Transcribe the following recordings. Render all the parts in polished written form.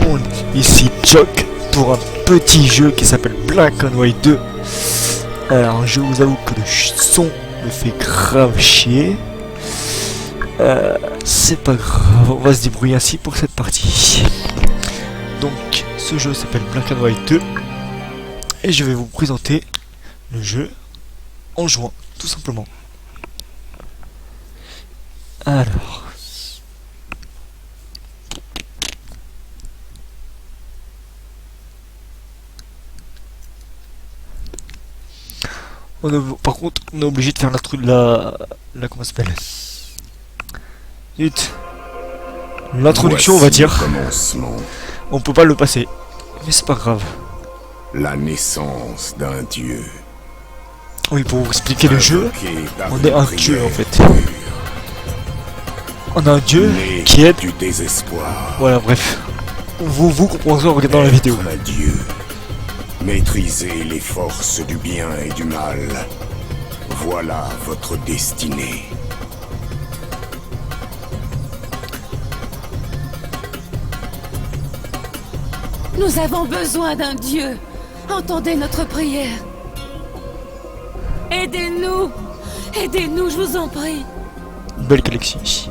monde, ici Choc pour un petit jeu qui s'appelle Black and White 2. Alors je vous avoue que le son me fait grave chier. C'est pas grave, on va se débrouiller ainsi pour cette partie. Donc ce jeu s'appelle Black and White 2 et je vais vous présenter le jeu en jouant tout simplement. Alors par contre, on est obligé de faire la comment ça s'appelle l'introduction, on va dire. On peut pas le passer, mais c'est pas grave. La naissance d'un dieu. Oui, pour vous expliquer le jeu, on est un dieu en fait. On a un dieu qui aide du désespoir. Voilà, bref. Vous comprendrez en regardant la vidéo. Un dieu. Maîtriser les forces du bien et du mal. Voilà votre destinée. Nous avons besoin d'un dieu. Entendez notre prière. Aidez-nous. Aidez-nous, je vous en prie. Belle galaxie.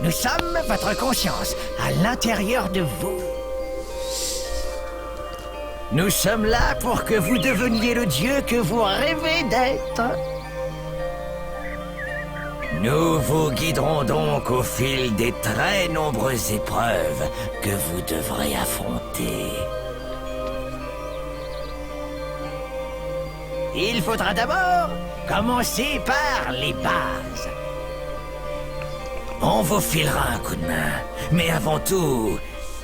Nous sommes votre conscience, à l'intérieur de vous. Nous sommes là pour que vous deveniez le Dieu que vous rêvez d'être. Nous vous guiderons donc au fil des très nombreuses épreuves que vous devrez affronter. Il faudra d'abord commencer par les bases. On vous filera un coup de main, mais avant tout,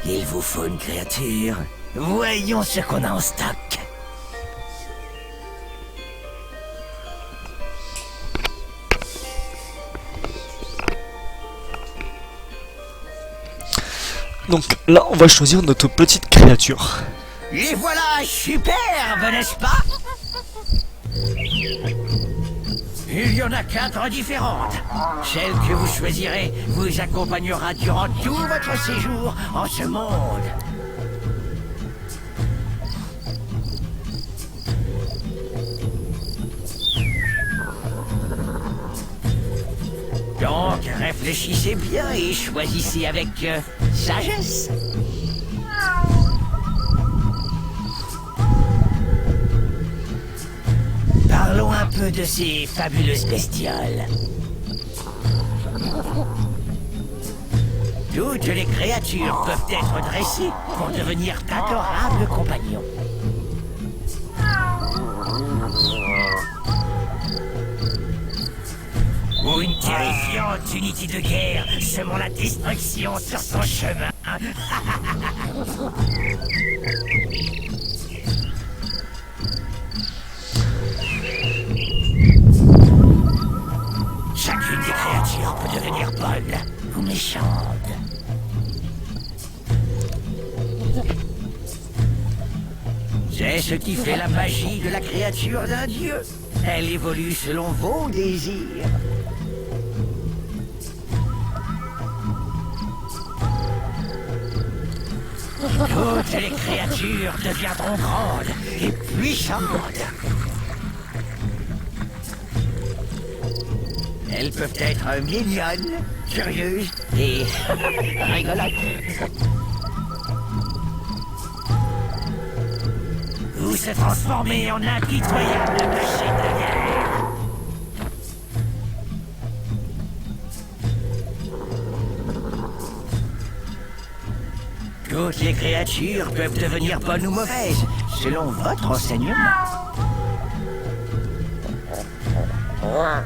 il vous faut une créature. Voyons ce qu'on a en stock. Donc là, on va choisir notre petite créature. Et voilà, superbe, n'est-ce pas? Il y en a 4 différentes. Celle que vous choisirez vous accompagnera durant tout votre séjour en ce monde. Donc, réfléchissez bien et choisissez avec sagesse. Parlons un peu de ces fabuleuses bestioles. Toutes les créatures peuvent être dressées pour devenir d'adorables compagnons. Ou une terrifiante unité de guerre semant la destruction sur son chemin. Chacune des créatures peut devenir bonne ou méchante. C'est ce qui fait la magie de la créature d'un dieu. Elle évolue selon vos désirs. Toutes les créatures deviendront grandes et puissantes. Elles peuvent être mignonnes, curieuses et rigolotes. Ou se transformer en impitoyable machine de guerre. Toutes les créatures peuvent devenir bonnes ou mauvaises, selon votre enseignement. Bien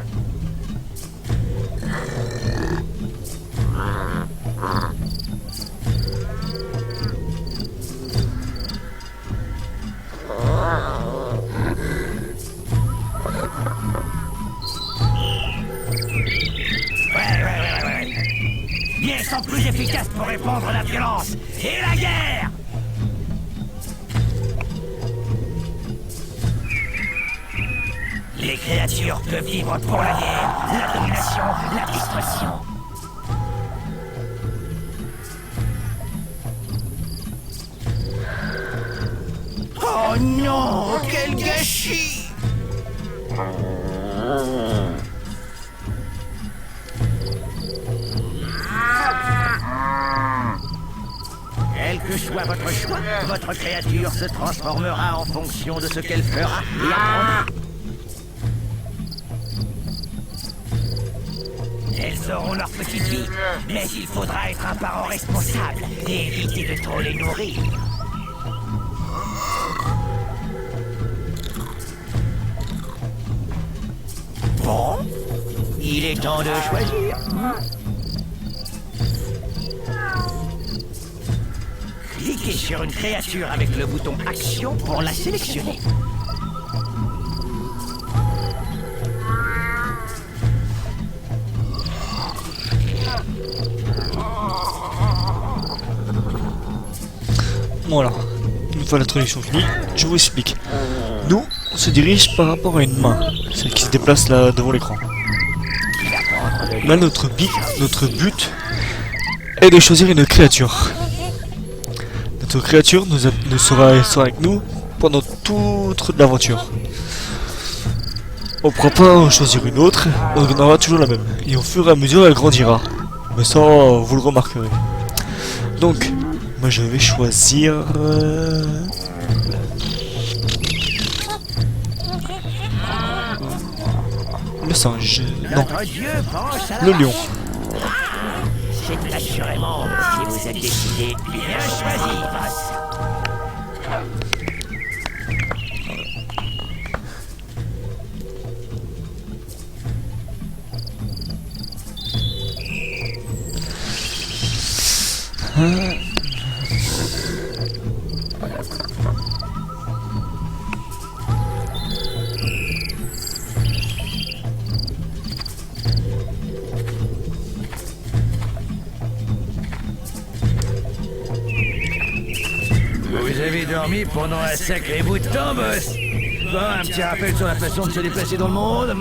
sont plus efficaces pour répandre la violence et la guerre. Les créatures peuvent vivre pour la guerre, la domination, la destruction. Oh non, quel gâchis! Quel que soit votre choix, votre créature se transformera en fonction de ce qu'elle fera et apprendra. Elles auront leur petite vie, mais il faudra être un parent responsable et éviter de trop les nourrir. Bon, il est temps de choisir. Cliquez sur une créature avec le bouton Action pour la sélectionner. Voilà, une fois l'introduction finie, je vous explique. Nous, on se dirige par rapport à une main, celle qui se déplace là devant l'écran. Là, notre but est de choisir une créature. Notre créature sera avec nous pendant toute l'aventure. On ne pourra pas en choisir une autre, on en aura toujours la même. Et au fur et à mesure, elle grandira. Mais ça, vous le remarquerez. Donc, moi je vais choisir... le singe. Non, le lion. C'est assurément si vous êtes décidé bien choisi, boss. Vous avez dormi pendant un sacré bout de temps, boss. Bon, un petit rappel sur la façon de se déplacer dans le monde.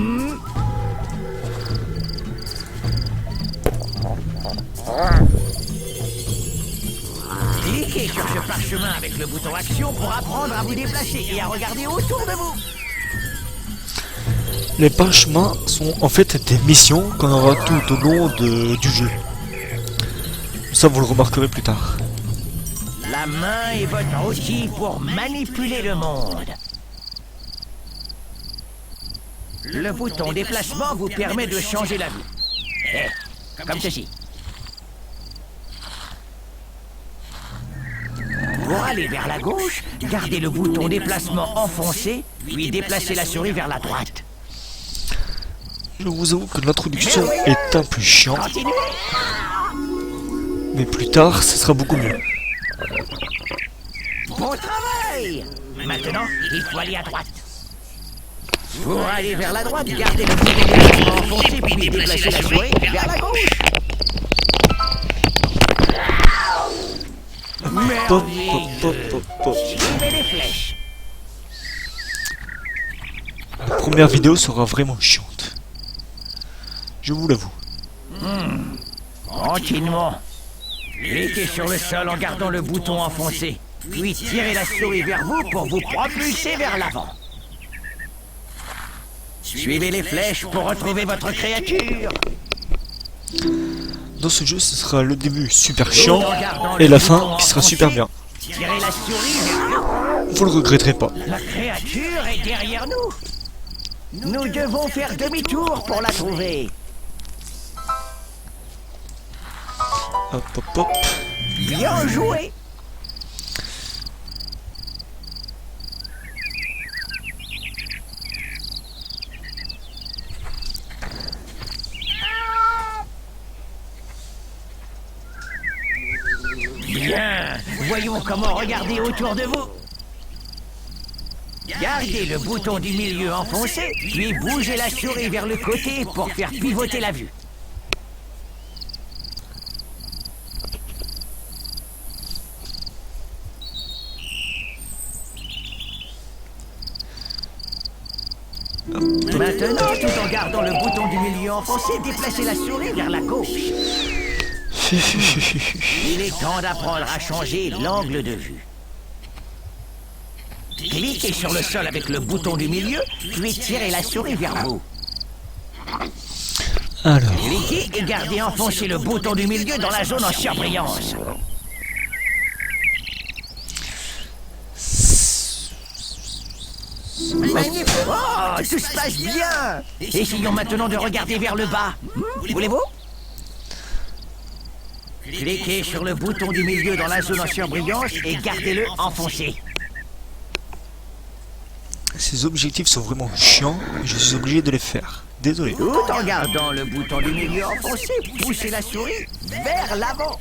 Cliquez sur ce parchemin avec le bouton Action pour apprendre à vous déplacer et à regarder autour de vous. Les parchemins sont en fait des missions qu'on aura tout au long du jeu. Ça, vous le remarquerez plus tard. La main est votre outil pour manipuler le monde. Le bouton déplacement vous permet de changer la vue. Comme ceci. Pour aller vers la gauche, gardez le bouton déplacement enfoncé, puis déplacez la souris vers la droite. Je vous avoue que l'introduction est un peu chiante, Continuez. mais plus tard, ce sera beaucoup mieux. Bon travail! Maintenant, il faut aller à droite. Pour aller vers la droite, gardez le bouton déplacement enfoncé, puis déplacez la souris vers la gauche. Pop, Merveilleux. pop, pop, pop. Suivez les flèches. La première vidéo sera vraiment chiante. Je vous l'avoue. Tranquillement. Cliquez sur le sol en gardant le bouton enfoncé. Puis tirez la souris vers vous pour vous propulser vers l'avant. Suivez les flèches pour retrouver votre créature. Dans ce jeu, ce sera le début super chiant et la fin qui sera super bien. Tirez la souris vers le haut. Vous le regretterez pas. La créature est derrière nous. Nous devons faire demi-tour pour la trouver. Hop, hop, hop. Bien joué. Bien, voyons comment regarder autour de vous. Gardez le bouton du milieu enfoncé, puis bougez la souris vers le côté pour faire pivoter la vue. Maintenant, tout en gardant le bouton du milieu enfoncé, déplacez la souris vers la gauche. Il est temps d'apprendre à changer l'angle de vue. Cliquez sur le sol avec le bouton du milieu, puis tirez la souris vers vous. Alors, Cliquez et gardez enfoncé le bouton du milieu dans la zone en surbrillance. Magnifique! Oh, tout se passe bien! Essayons maintenant de regarder vers le bas. Voulez-vous? Cliquez sur le bouton du milieu dans la zone en surbrillance et gardez-le enfoncé. ces objectifs sont vraiment chiants et je suis obligé de les faire. Désolé. Tout en gardant le bouton du milieu enfoncé, poussez la souris vers l'avant.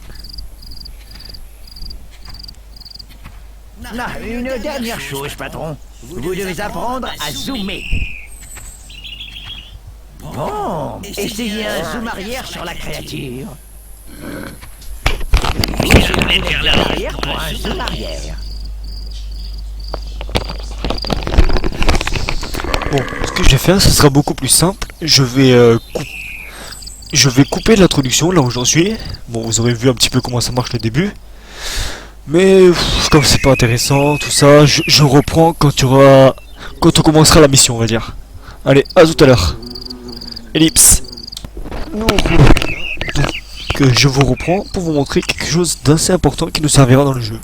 Non, une dernière chose, patron. Vous devez apprendre à zoomer. Bon, essayez un zoom arrière sur la créature. Bougez vers l'arrière pour un zoom arrière. Bon, ce que je vais faire, ce sera beaucoup plus simple. Je vais couper l'introduction là où j'en suis. Bon, vous aurez vu un petit peu comment ça marche le début. Mais comme c'est pas intéressant, tout ça, je reprends quand on commencera la mission, on va dire. Allez, à tout à l'heure. Ellipse. Donc, je vous reprends pour vous montrer quelque chose d'assez important qui nous servira dans le jeu.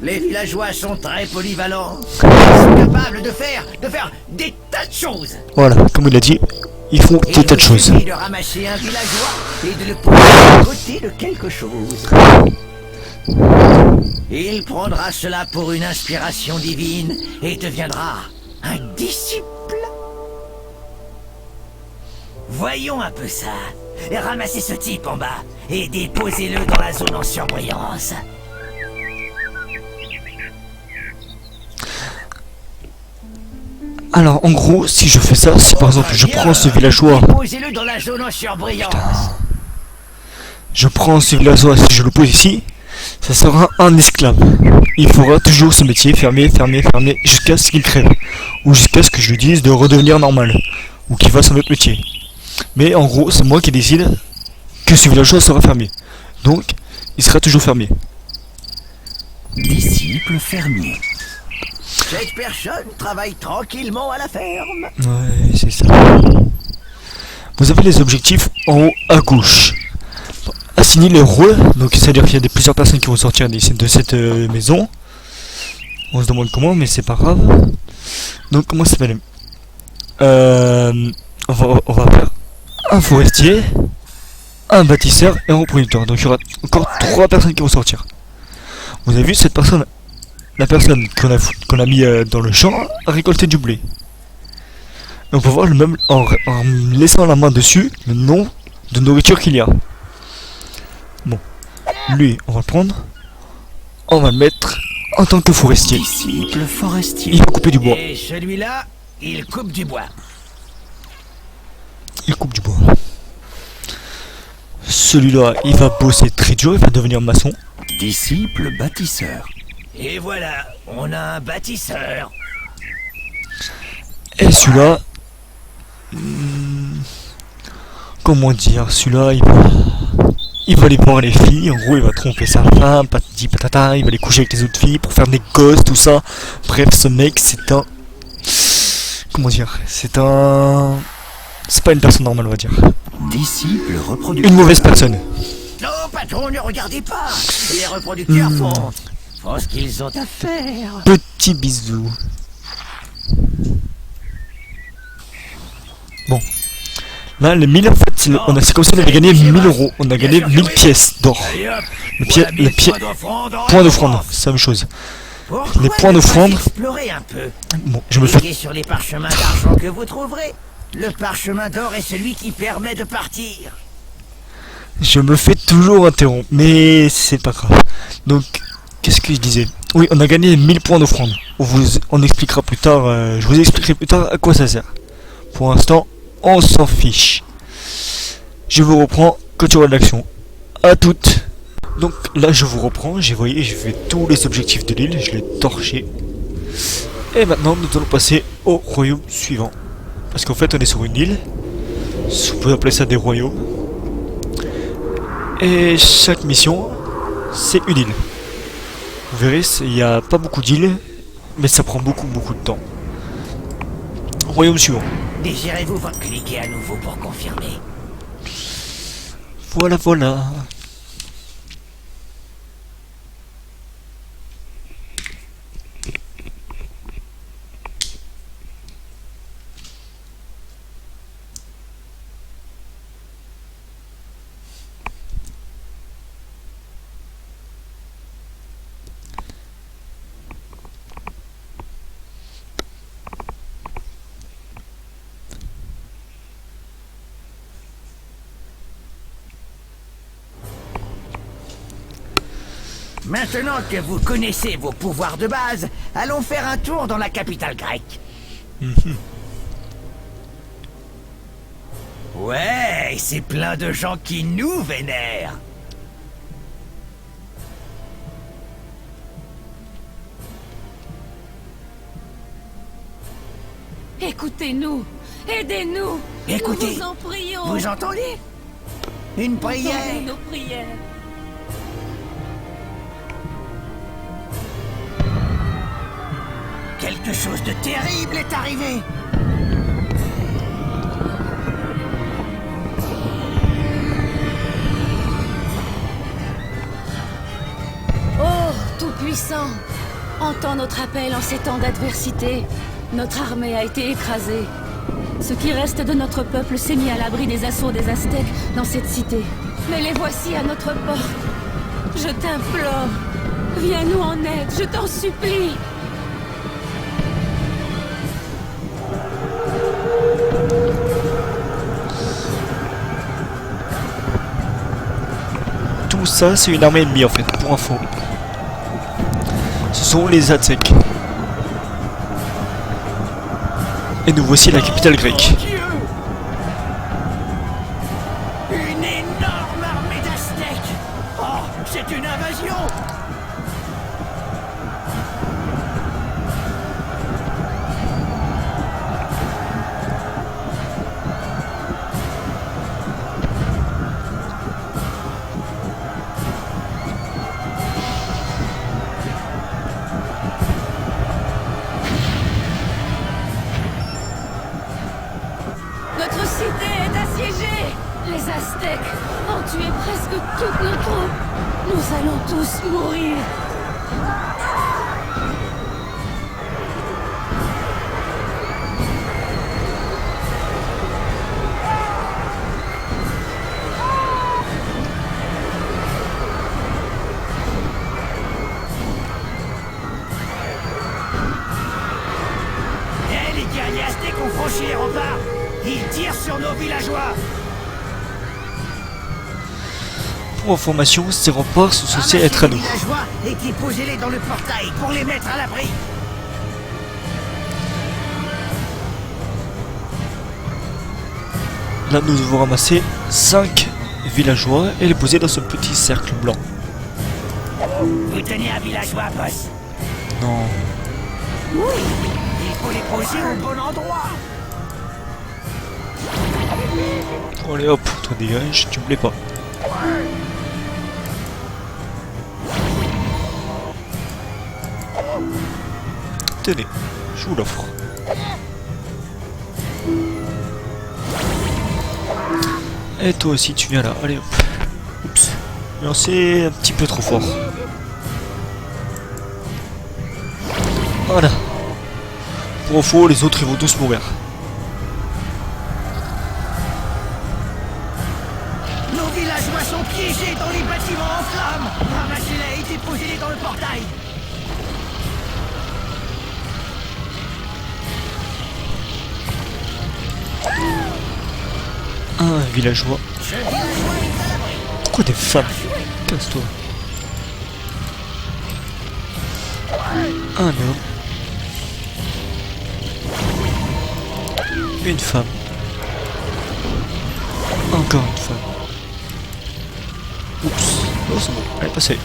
Les villageois sont très polyvalents. Ils sont capables de faire des tas de choses. Voilà, comme il a dit, ils font des tas de choses. Il suffit de ramasser un villageois et de le poser à côté de quelque chose. Il prendra cela pour une inspiration divine et deviendra un disciple. Voyons un peu ça. Ramassez ce type en bas et déposez-le dans la zone en surbrillance. Alors, en gros, si je fais ça, si par exemple je prends ce villageois, Déposez-le dans la zone en surbrillance. je prends ce villageois, si je le pose ici, ça sera un esclave. Il fera toujours ce métier, fermer, jusqu'à ce qu'il crève. Ou jusqu'à ce que je lui dise de redevenir normal. Ou qu'il fasse un autre métier. Mais en gros, c'est moi qui décide que ce villageois sera fermé. Donc, il sera toujours fermé. Disciple fermier. Cette personne travaille tranquillement à la ferme. Ouais, c'est ça. Vous avez les objectifs en haut à gauche. Assigner les rôles, donc c'est-à-dire qu'il y a plusieurs personnes qui vont sortir de cette maison. On se demande comment, mais c'est pas grave. Donc comment ça s'appelle on va faire un forestier, un bâtisseur et un reproducteur. Donc il y aura encore 3 personnes qui vont sortir. Vous avez vu cette personne, la personne qu'on a mis dans le champ a récolté du blé. Et on peut voir le même en laissant la main dessus le nom de nourriture qu'il y a. Bon, lui, on va le prendre. On va le mettre en tant que forestier. Disciple forestier. Il va couper du bois. Et celui-là, il coupe du bois. Il coupe du bois. Celui-là, il va bosser très dur, il va devenir maçon. Disciple bâtisseur. Et voilà, on a un bâtisseur. Et celui-là... comment dire, celui-là, il va aller voir les filles, en gros il va tromper sa femme, patati patata, il va aller coucher avec les autres filles pour faire des gosses, tout ça. Bref, ce mec, c'est un... comment dire, c'est pas une personne normale, on va dire. Disciple reproducteur. Une mauvaise personne. Non, patron, ne regardez pas. Les reproducteurs font ce qu'ils ont à faire. Petit bisou. Bon. Là, les 1000, en fait, c'est comme si on avait gagné 1000 euros. On a gagné 1000 pièces d'or. Points d'offrande, c'est la même chose. Les points d'offrande. Explorez un peu. Bon, je me fais... Cliquez sur les parchemins d'argent que vous trouverez. Le parchemin d'or est celui qui permet de partir. Je me fais toujours interrompre, mais c'est pas grave. Donc, qu'est-ce que je disais? Oui, on a gagné 1000 points d'offrande. On expliquera plus tard, je vous expliquerai plus tard à quoi ça sert. Pour l'instant, on s'en fiche. Je vous reprends quand tu auras de l'action. À toutes. Donc là, je vous reprends. J'ai fait tous les objectifs de l'île. Je l'ai torché. Et maintenant, nous allons passer au royaume suivant. Parce qu'en fait, on est sur une île. On peut appeler ça des royaumes. Et chaque mission, c'est une île. Vous verrez, il n'y a pas beaucoup d'îles, mais ça prend beaucoup de temps. Royaume suivant. Désirez-vous cliquer à nouveau pour confirmer? Voilà. Maintenant que vous connaissez vos pouvoirs de base, allons faire un tour dans la capitale grecque. Ouais, c'est plein de gens qui nous vénèrent. Écoutez-nous, aidez-nous. Écoutez, nous vous en prions. Vous entendez? Une prière. Entendez nos prières. Quelque chose de terrible est arrivé. Oh, Tout-Puissant, entends notre appel en ces temps d'adversité. Notre armée a été écrasée. Ce qui reste de notre peuple s'est mis à l'abri des assauts des Aztèques dans cette cité. Mais les voici à notre porte. Je t'implore, viens-nous en aide, je t'en supplie. Tout ça, c'est une armée ennemie en fait, pour info. Ce sont les Aztèques. Et nous voici à la capitale grecque. Mon Dieu! Une énorme armée d'Aztèques. Oh, c'est une invasion. Notre cité est assiégée. Les Aztèques ont tué presque toutes nos troupes. Nous allons tous mourir. Eh, les guerriers aztèques ont franchi les remparts. Ils tirent sur nos villageois. Pour information, ces remparts sont censés Ramassez être à les nous. villageois et déposez-les dans le portail pour les mettre à l'abri. Là, nous devons ramasser 5 villageois et les poser dans ce petit cercle blanc. Vous tenez un villageois, boss? Non. Oui. Il faut les poser au bon endroit. Allez hop, toi dégage, tu me plais pas. Tenez, je vous l'offre. Et toi aussi tu viens là, allez hop. Oups. Non, c'est un petit peu trop fort. Voilà. Pour info, les autres ils vont tous mourir. Nos villageois sont piégés dans les bâtiments en flammes. Ramassez-les et déposez-les dans le portail. Un villageois. Ce villageois est à l'abri. Pourquoi des femmes? Casse-toi. Un homme. Une femme. Encore une femme. Oups. Oh, c'est bon. Allez, passez.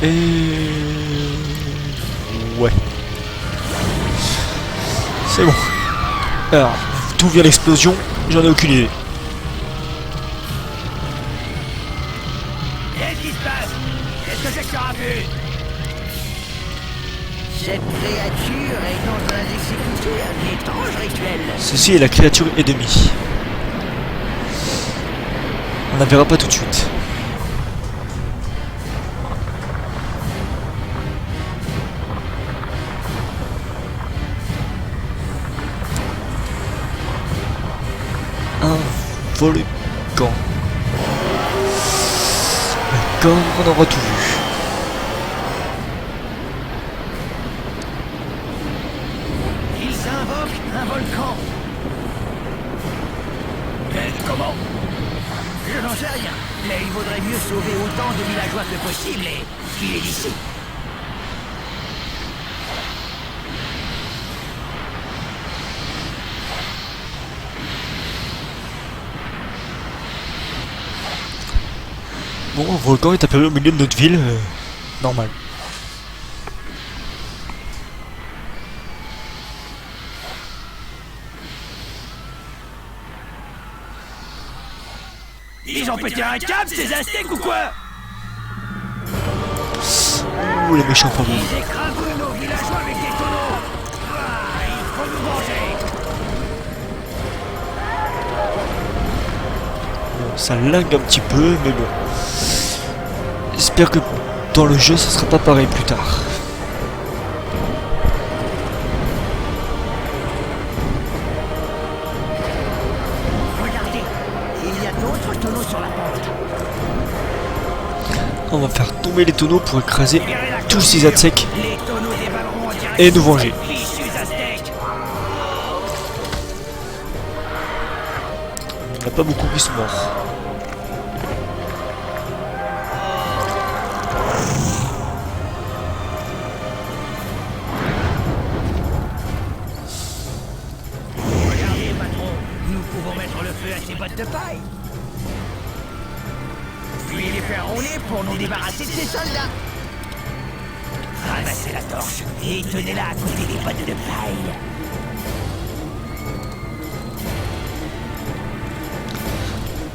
Et... ouais. C'est bon. Alors, d'où vient l'explosion? J'en ai aucune idée. Qu'est-ce qui se passe? Qu'est-ce que c'est que tu as vu? Cette créature est en train d'exécuter un étrange rituel. Ceci est la créature ennemie. On la verra pas tout de suite. Un volcan. D'accord, on aura tout vu. Ils invoquent un volcan. Mais comment? Je n'en sais rien. Mais il vaudrait mieux sauver autant de villageois que possible et filer d'ici. Bon, un volcan est apparu au milieu de notre ville. Normal. Ils ont pété un câble, ces Aztèques ou quoi? Ouh, les méchants fantômes. Ils écrasent nos villageois avec des tonneaux. Ah, il faut nous venger. Bon, ça lag un petit peu, mais bon. J'espère que dans le jeu, ça sera pas pareil plus tard. Regardez, il y a d'autres tonneaux sur la pente. On va faire tomber les tonneaux pour écraser tous ces Aztèques Les tonneaux dévaleront en direct et nous venger. fichus Aztèques. Il n'y en a pas beaucoup qui sont morts. Regardez, patron, nous pouvons mettre le feu à ces bottes de paille. Puis les faire rouler pour nous débarrasser de ces soldats. Ramassez la torche et tenez-la à côté des bottes de paille.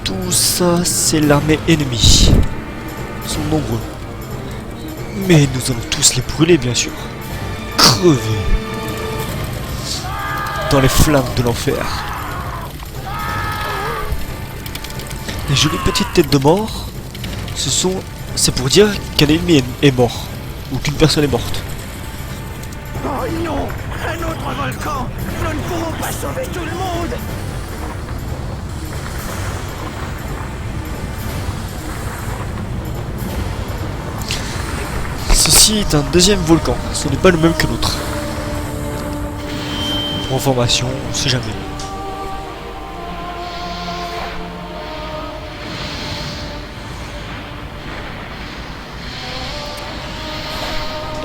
Tout ça, c'est l'armée ennemie. Ils sont nombreux. Mais nous allons tous les brûler, bien sûr. Crever. Dans les flammes de l'enfer. Les jolies petites têtes de mort, c'est pour dire qu'un ennemi est mort. Ou qu'une personne est morte. Oh non, un autre volcan. Nous ne pourrons pas sauver tout le monde. Ceci est un deuxième volcan, ce n'est pas le même que l'autre. Pour information, on sait jamais.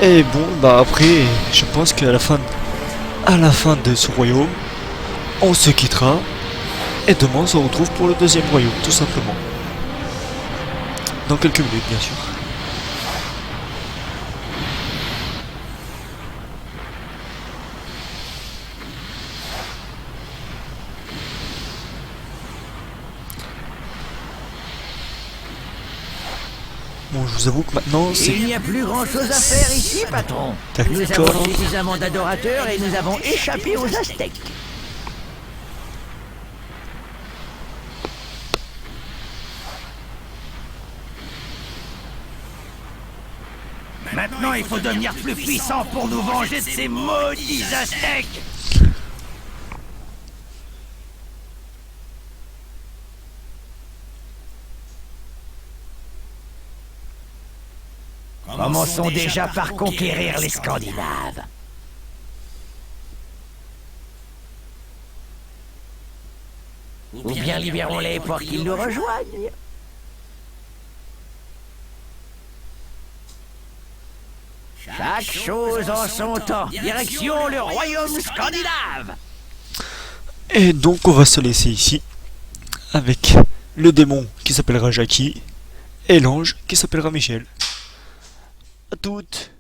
Et bon, bah après, je pense qu'à la fin de ce royaume, on se quittera. Et demain, on se retrouve pour le deuxième royaume, tout simplement. Dans quelques minutes, bien sûr. Bon, je vous avoue que maintenant, c'est... Il n'y a plus grand-chose à faire ici, patron. Nous D'accord. avons suffisamment d'adorateurs et nous avons échappé aux Aztèques. Maintenant, il faut devenir plus puissant pour nous venger de ces maudits Aztèques. Commençons déjà par conquérir les Scandinaves. Ou bien libérons-les pour qu'ils nous rejoignent. Chaque chose en son temps. Direction le royaume scandinave. Et donc on va se laisser ici avec le démon qui s'appellera Jackie et l'ange qui s'appellera Michel. À toutes.